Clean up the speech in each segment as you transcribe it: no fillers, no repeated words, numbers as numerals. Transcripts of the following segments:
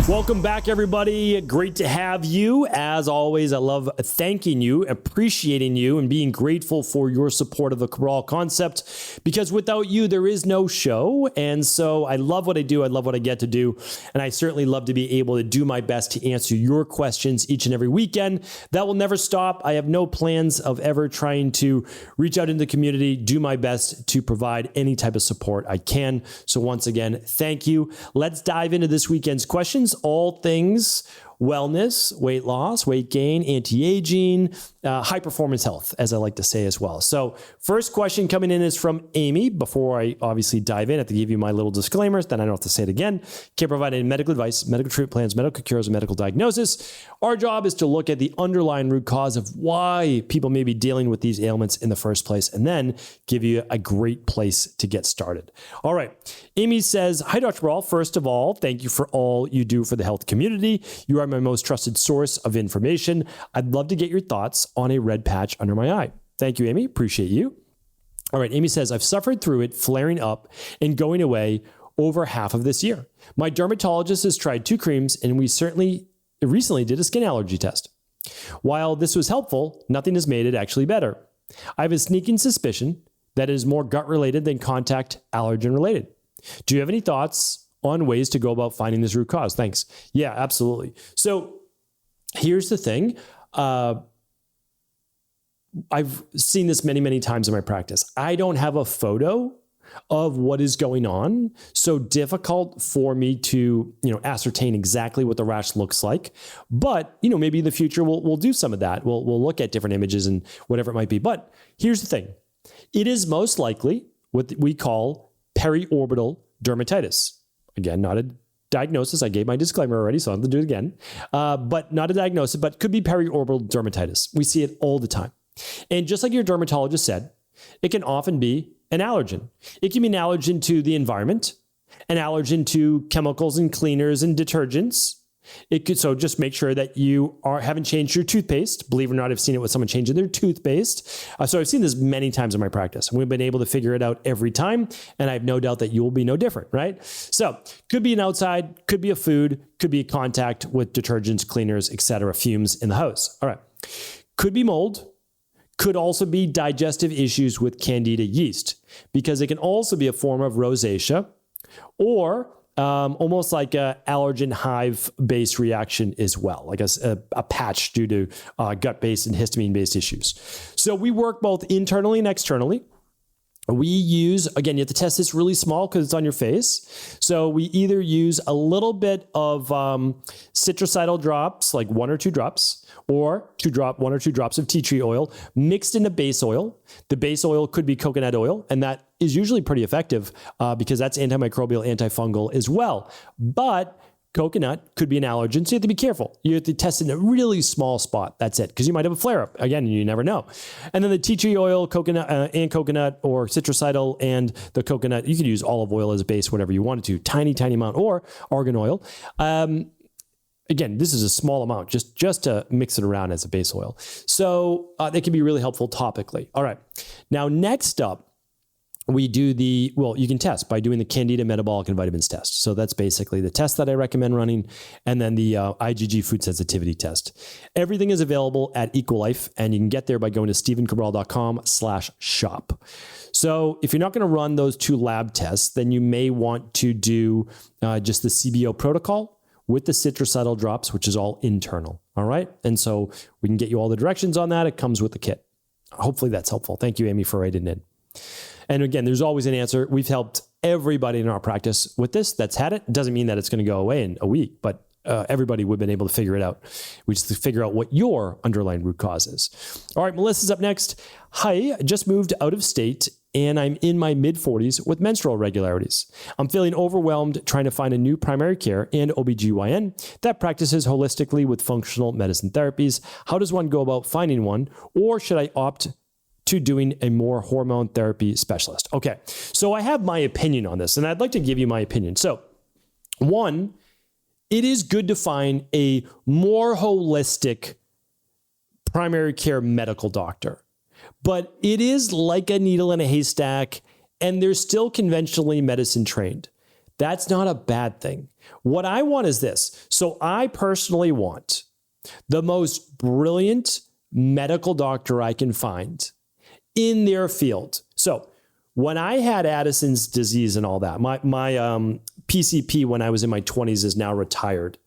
Welcome back, everybody. Great to have you. As always, I love thanking you, appreciating you, and being grateful for your support of the Cabral concept, because without you, there is no show. And so I love what I do. I love what I get to do. And I certainly love to be able to do my best to answer your questions each and every weekend. That will never stop. I have no plans of ever trying to reach out into the community, do my best to provide any type of support I can. So once again, thank you. Let's dive into this weekend's questions. All things wellness, weight loss, weight gain, anti-aging, high performance health, as I like to say as well. So first question coming in is from Amy. Before I obviously dive in, I have to give you my little disclaimers, then I don't have to say it again. Can't provide any medical advice, medical treatment plans, medical cures, or medical diagnosis. Our job is to look at the underlying root cause of why people may be dealing with these ailments in the first place, and then give you a great place to get started. All right. Amy says, hi, Dr. Cabral. First of all, thank you for all you do for the health community. You are my most trusted source of information. I'd love to get your thoughts on a red patch under my eye. Thank you, Amy. Appreciate you. All right. Amy says, I've suffered through it flaring up and going away over half of this year. My dermatologist has tried 2 creams, and we recently did a skin allergy test. While this was helpful, nothing has made it actually better. I have a sneaking suspicion that it is more gut related than contact allergen related. Do you have any thoughts on ways to go about finding this root cause? Thanks. Yeah, absolutely. So here's the thing. I've seen this many, many times in my practice. I don't have a photo of what is going on. So difficult for me to, ascertain exactly what the rash looks like. But, maybe in the future we'll do some of that. We'll look at different images and whatever it might be. But here's the thing. It is most likely what we call periorbital dermatitis. Again, not a diagnosis. I gave my disclaimer already, so I don't have to do it again. But not a diagnosis, but could be periorbital dermatitis. We see it all the time. And just like your dermatologist said, it can often be an allergen. It can be an allergen to the environment, an allergen to chemicals and cleaners and detergents. So just make sure that you haven't changed your toothpaste. Believe it or not, I've seen it with someone changing their toothpaste. So I've seen this many times in my practice. We've been able to figure it out every time. And I have no doubt that you will be no different, right? So could be an outside, could be a food, could be a contact with detergents, cleaners, etc., fumes in the house. All right. Could be mold. Could also be digestive issues with candida yeast, because it can also be a form of rosacea or almost like a allergen hive-based reaction as well, like a patch due to gut-based and histamine-based issues. So we work both internally and externally. We use, again, you have to test this really small because it's on your face. So we either use a little bit of citricidal drops, like 1 or 2 drops, or 1 or 2 drops of tea tree oil mixed into base oil. The base oil could be coconut oil, and that is usually pretty effective because that's antimicrobial, antifungal as well. But coconut could be an allergen, so you have to be careful. You have to test in a really small spot. That's it, because you might have a flare-up. Again, you never know. And then the tea tree oil, coconut, or citricidal and the coconut, you could use olive oil as a base, whatever you wanted to. Tiny, tiny amount, or argan oil. Again, this is a small amount, just to mix it around as a base oil. So they can be really helpful topically. All right. Now, next up, we do you can test by doing the Candida metabolic and vitamins test. So that's basically the test that I recommend running. And then the IgG food sensitivity test. Everything is available at Equalife, and you can get there by going to stephencabral.com/shop. So if you're not going to run those 2 lab tests, then you may want to do just the CBO protocol with the citricidal drops, which is all internal. All right. And so we can get you all the directions on that. It comes with the kit. Hopefully that's helpful. Thank you, Amy, for writing in. And again, there's always an answer. We've helped everybody in our practice with this that's had it. It doesn't mean that it's going to go away in a week, but everybody, we've been able to figure it out. We just figure out what your underlying root cause is. All right, Melissa's up next. Hi, I just moved out of state and I'm in my mid-40s with menstrual irregularities. I'm feeling overwhelmed trying to find a new primary care and OBGYN that practices holistically with functional medicine therapies. How does one go about finding one? Or should I opt to doing a more hormone therapy specialist? Okay, so I have my opinion on this, and I'd like to give you my opinion. So, 1, it is good to find a more holistic primary care medical doctor, but it is like a needle in a haystack, and they're still conventionally medicine trained. That's not a bad thing. What I want is this. So I personally want the most brilliant medical doctor I can find in their field. So when I had Addison's disease and all that, my PCP when I was in my 20s is now retired.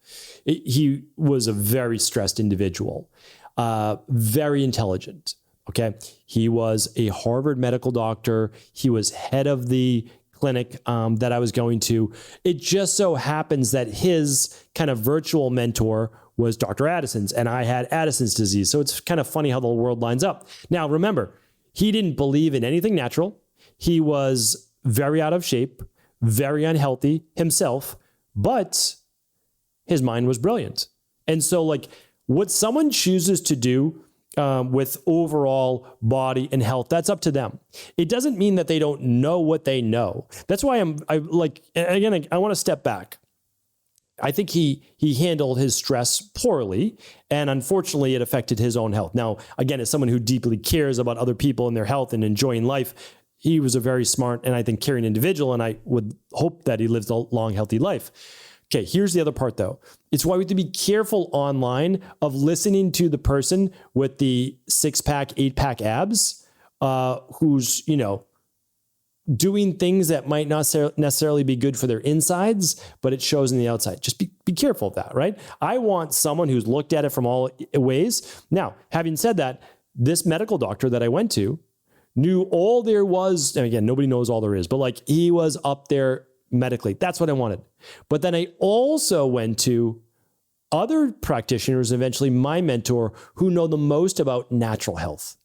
He was a very stressed individual, very intelligent. Okay. He was a Harvard medical doctor. He was head of the clinic that I was going to. It just so happens that his kind of virtual mentor was Dr. Addison's, and I had Addison's disease. So it's kind of funny how the world lines up. Now, remember, he didn't believe in anything natural. He was very out of shape, very unhealthy himself, but his mind was brilliant. And so like what someone chooses to do with overall body and health, that's up to them. It doesn't mean that they don't know what they know. That's why I want to step back. I think he handled his stress poorly, and unfortunately it affected his own health. Now, again, as someone who deeply cares about other people and their health and enjoying life, he was a very smart and I think caring individual, and I would hope that he lives a long, healthy life. Okay, here's the other part though. It's why we have to be careful online of listening to the person with the 6-pack, 8-pack abs, who's, doing things that might not necessarily be good for their insides, but it shows in the outside. Just be careful of that, right? I want someone who's looked at it from all ways. Now, having said that, this medical doctor that I went to knew all there was, and again, nobody knows all there is, but like he was up there medically. That's what I wanted. But then I also went to other practitioners, eventually my mentor, who know the most about natural health.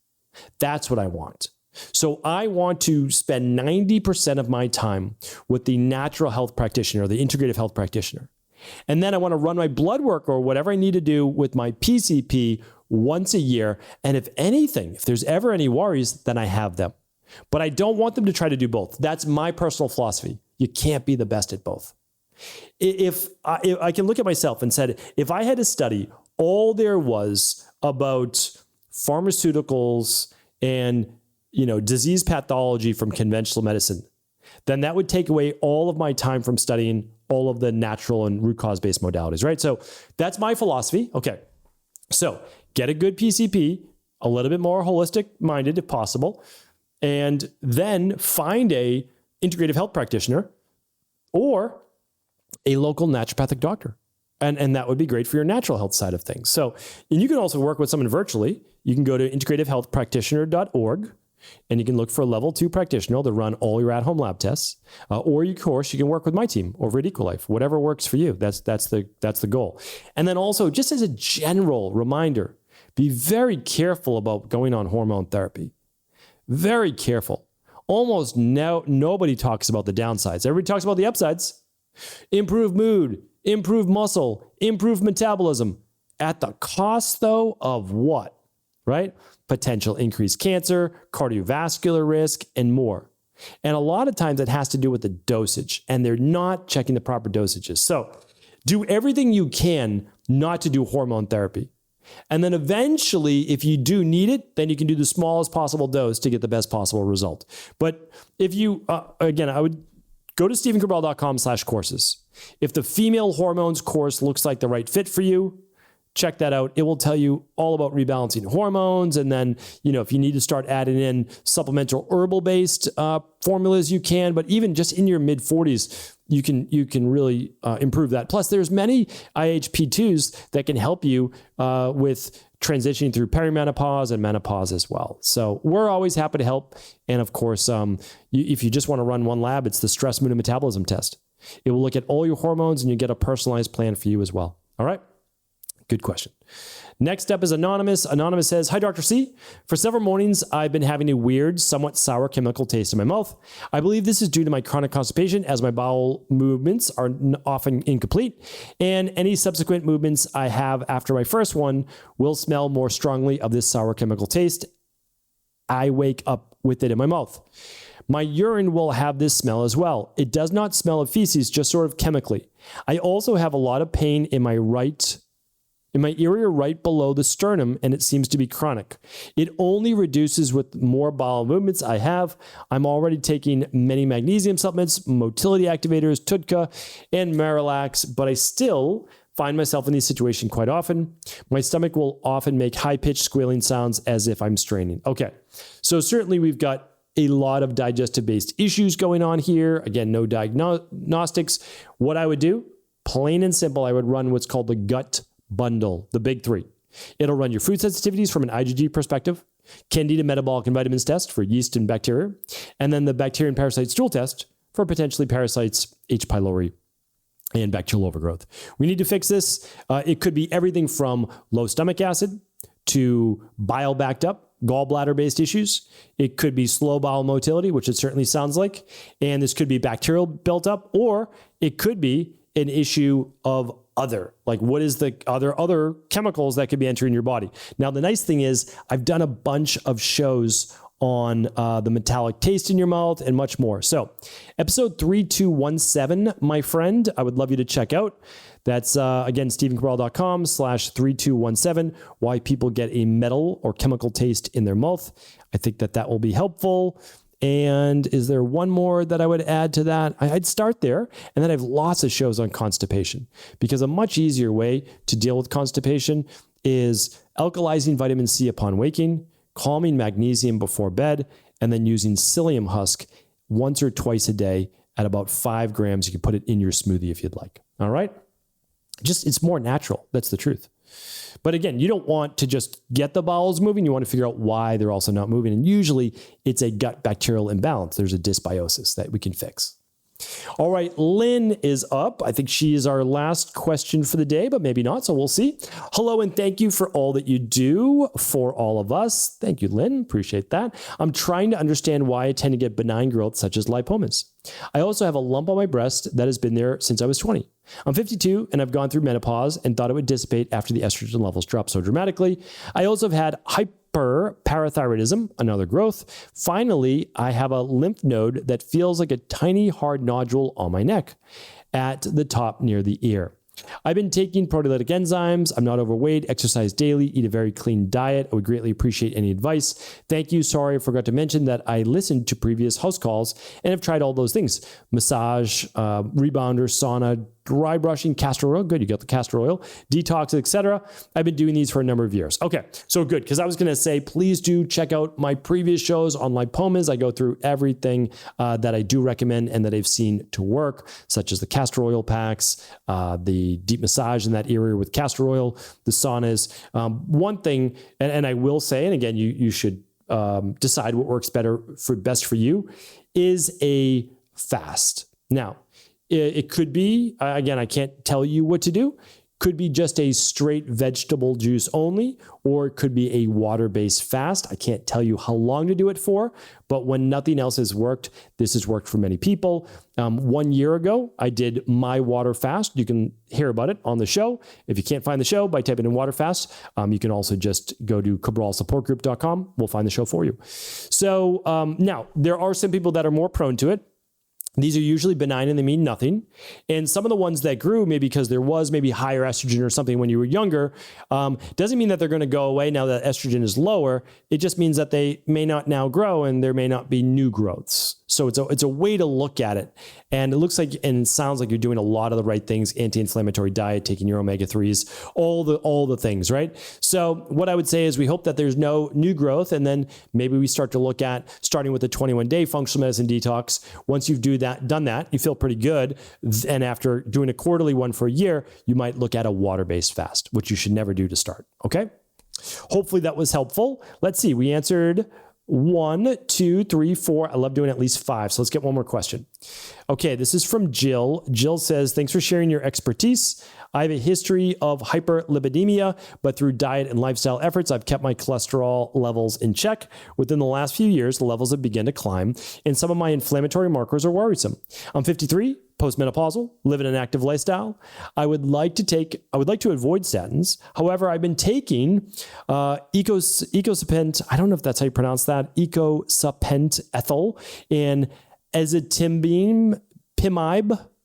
That's what I want. So I want to spend 90% of my time with the natural health practitioner, the integrative health practitioner. And then I want to run my blood work or whatever I need to do with my PCP once a year. And if anything, if there's ever any worries, then I have them. But I don't want them to try to do both. That's my personal philosophy. You can't be the best at both. If I can look at myself and said, if I had to study all there was about pharmaceuticals and disease pathology from conventional medicine, then that would take away all of my time from studying all of the natural and root cause based modalities, right? So that's my philosophy. Okay. So get a good PCP, a little bit more holistic minded if possible, and then find a integrative health practitioner or a local naturopathic doctor. And that would be great for your natural health side of things. So, and you can also work with someone virtually. You can go to integrativehealthpractitioner.org. And you can look for a level 2 practitioner to run all your at-home lab tests, or of course you can work with my team over at Equalife. Whatever works for you. That's the goal. And then also, just as a general reminder, be very careful about going on hormone therapy. Very careful. Almost nobody talks about the downsides. Everybody talks about the upsides. Improve mood, improve muscle, improve metabolism. At the cost though of what? Right? Potential increased cancer, cardiovascular risk, and more. And a lot of times it has to do with the dosage, and they're not checking the proper dosages. So do everything you can not to do hormone therapy. And then eventually, if you do need it, then you can do the smallest possible dose to get the best possible result. But if you, again, I would go to stephencabral.com/courses. If the female hormones course looks like the right fit for you, check that out. It will tell you all about rebalancing hormones. And then, if you need to start adding in supplemental herbal-based formulas, you can. But even just in your mid-40s, you can really improve that. Plus, there's many IHP2s that can help you with transitioning through perimenopause and menopause as well. So we're always happy to help. And of course, if you just want to run one lab, it's the stress, mood, and metabolism test. It will look at all your hormones and you get a personalized plan for you as well. All right. Good question. Next up is Anonymous. Anonymous says, "Hi, Dr. C. For several mornings, I've been having a weird, somewhat sour chemical taste in my mouth. I believe this is due to my chronic constipation, as my bowel movements are often incomplete, and any subsequent movements I have after my first one will smell more strongly of this sour chemical taste. I wake up with it in my mouth. My urine will have this smell as well. It does not smell of feces, just sort of chemically. I also have a lot of pain in my right in my area right below the sternum, and it seems to be chronic. It only reduces with more bowel movements I have. I'm already taking many magnesium supplements, motility activators, TUDCA, and Marilax, but I still find myself in these situations quite often. My stomach will often make high-pitched squealing sounds as if I'm straining. Okay, so certainly we've got a lot of digestive-based issues going on here. Again, no diagnostics. What I would do, plain and simple, I would run what's called the gut bundle, the big three. It'll run your food sensitivities from an IgG perspective, Candida metabolic and vitamins test for yeast and bacteria, and then the bacteria and parasite stool test for potentially parasites, H. pylori, and bacterial overgrowth. We need to fix this. It could be everything from low stomach acid to bile backed up, gallbladder-based issues. It could be slow bowel motility, which it certainly sounds like, and this could be bacterial built up, or it could be an issue of other, like what is the other chemicals that could be entering your body. Now, the nice thing is I've done a bunch of shows on the metallic taste in your mouth and much more. So episode 3217, my friend, I would love you to check out. That's, again, StephenCabral.com/3217, why people get a metal or chemical taste in their mouth. I think that will be helpful. And is there one more that I would add to that? I'd start there. And then I have lots of shows on constipation, because a much easier way to deal with constipation is alkalizing vitamin C upon waking, calming magnesium before bed, and then using psyllium husk once or twice a day at about 5 grams. You can put it in your smoothie if you'd like. All right. It's more natural. That's the truth. But again, you don't want to just get the bowels moving. You want to figure out why they're also not moving. And usually it's a gut bacterial imbalance. There's a dysbiosis that we can fix. All right, Lynn is up. I think she is our last question for the day, but maybe not, so we'll see. Hello, and thank you for all that you do for all of us. Thank you, Lynn. Appreciate that. I'm trying to understand why I tend to get benign growths such as lipomas. I also have a lump on my breast that has been there since I was 20. I'm 52 and I've gone through menopause and thought it would dissipate after the estrogen levels dropped so dramatically. I also have had hyperparathyroidism, another growth. Finally, I have a lymph node that feels like a tiny hard nodule on my neck at the top near the ear. I've been taking proteolytic enzymes. I'm not overweight, exercise daily, eat a very clean diet. I would greatly appreciate any advice. Thank you. Sorry, I forgot to mention that I listened to previous house calls and have tried all those things. Massage, rebounder, sauna, dry brushing, castor oil. Good, you got the castor oil, detox, etc. I've been doing these for a number of years. Okay, so good, because I was going to say, please do check out my previous shows on lipomas. I go through everything that I do recommend and that I've seen to work, such as the castor oil packs, the deep massage in that area with castor oil, the saunas. One thing, and I will say, and again, you should decide what works best for you, is a fast. Now, it could be, again, I can't tell you what to do. Could be just a straight vegetable juice only, or it could be a water-based fast. I can't tell you how long to do it for, but when nothing else has worked, this has worked for many people. 1 year ago, I did my water fast. You can hear about it on the show. If you can't find the show by typing in water fast, you can also just go to cabralsupportgroup.com. We'll find the show for you. So now, there are some people that are more prone to it. These are usually benign and they mean nothing. And some of the ones that grew, maybe because there was maybe higher estrogen or something when you were younger, doesn't mean that they're going to go away now that estrogen is lower. It just means that they may not now grow and there may not be new growths. So it's a way to look at it. And it looks like and sounds like you're doing a lot of the right things, anti-inflammatory diet, taking your omega-3s, all the things, right? So what I would say is we hope that there's no new growth. And then maybe we start to look at starting with a 21-day functional medicine detox. Once you've done that, you feel pretty good. And after doing a quarterly one for a year, you might look at a water-based fast, which you should never do to start. Okay. Hopefully that was helpful. Let's see. We answered 1, 2, 3, 4. I love doing at least 5. So let's get one more question. Okay, this is from Jill. Jill says, thanks for sharing your expertise. I have a history of hyperlipidemia, but through diet and lifestyle efforts, I've kept my cholesterol levels in check. Within the last few years, the levels have begun to climb, and some of my inflammatory markers are worrisome. I'm 53, postmenopausal, live in an active lifestyle. I would like to avoid statins. However, I've been taking ecosapent, I don't know if that's how you pronounce that, ecosapent ethyl and ezetimibe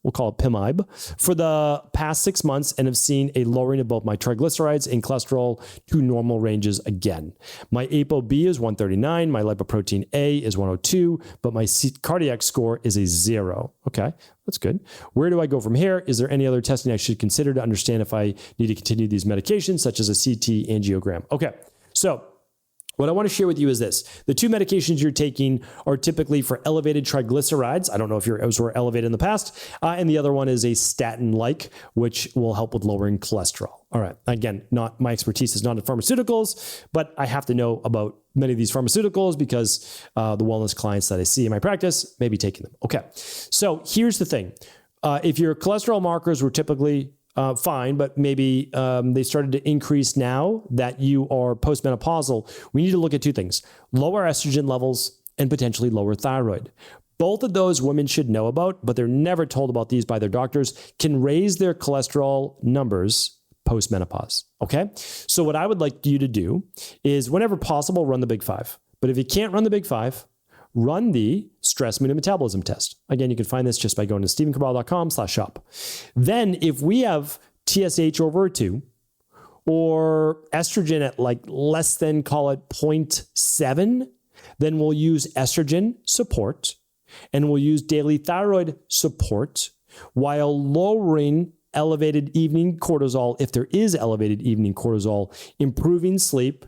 we'll call it PIMIB, for the past 6 months and have seen a lowering of both my triglycerides and cholesterol to normal ranges again. My ApoB is 139, my lipoprotein A is 102, but my cardiac score is a 0. Okay, that's good. Where do I go from here? Is there any other testing I should consider to understand if I need to continue these medications, such as a CT angiogram? Okay, so what I want to share with you is this. The 2 medications you're taking are typically for elevated triglycerides. I don't know if yours were elevated in the past. And the other one is a statin-like, which will help with lowering cholesterol. All right. Again, not my expertise is not in pharmaceuticals, but I have to know about many of these pharmaceuticals because the wellness clients that I see in my practice may be taking them. Okay. So here's the thing. If your cholesterol markers were typically fine, but maybe they started to increase now that you are postmenopausal, we need to look at 2 things: lower estrogen levels and potentially lower thyroid. Both of those women should know about, but they're never told about these by their doctors, can raise their cholesterol numbers postmenopause. Okay. So what I would like you to do is, whenever possible, run the Big 5. But if you can't run the Big 5, run the stress, mood, and metabolism test. Again, you can find this just by going to stephencabral.com/shop. Then if we have TSH over 2 or estrogen at like less than, call it 0.7, then we'll use estrogen support and we'll use daily thyroid support while lowering elevated evening cortisol, if there is elevated evening cortisol, improving sleep,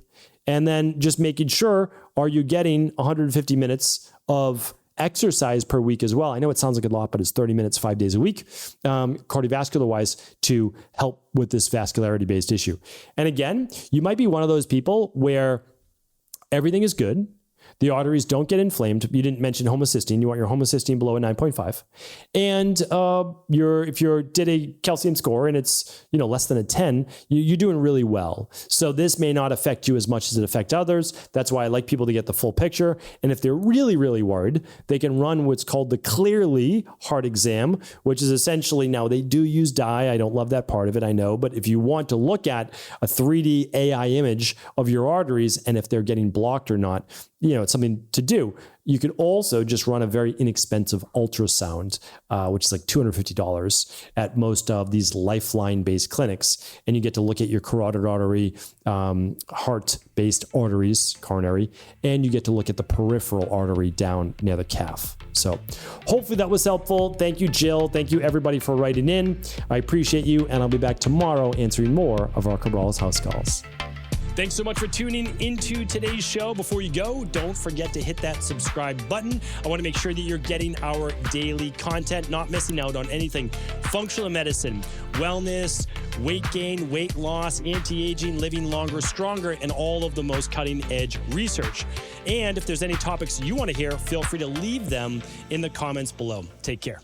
and then just making sure, are you getting 150 minutes of exercise per week as well? I know it sounds like a lot, but it's 30 minutes, 5 days a week, cardiovascular wise, to help with this vascularity based issue. And again, you might be one of those people where everything is good. The arteries don't get inflamed. You didn't mention homocysteine. You want your homocysteine below a 9.5. And if you did a calcium score and it's less than a 10, you're doing really well. So this may not affect you as much as it affects others. That's why I like people to get the full picture. And if they're really, really worried, they can run what's called the Clearly heart exam, which is essentially, now they do use dye. I don't love that part of it, I know. But if you want to look at a 3D AI image of your arteries and if they're getting blocked or not, it's something to do. You could also just run a very inexpensive ultrasound, which is like $250 at most of these Lifeline-based clinics. And you get to look at your carotid artery, heart-based arteries, coronary, and you get to look at the peripheral artery down near the calf. So hopefully that was helpful. Thank you, Jill. Thank you, everybody, for writing in. I appreciate you, and I'll be back tomorrow answering more of our Cabral House Calls. Thanks so much for tuning into today's show. Before you go, don't forget to hit that subscribe button. I want to make sure that you're getting our daily content, not missing out on anything functional medicine, wellness, weight gain, weight loss, anti-aging, living longer, stronger, and all of the most cutting-edge research. And if there's any topics you want to hear, feel free to leave them in the comments below. Take care.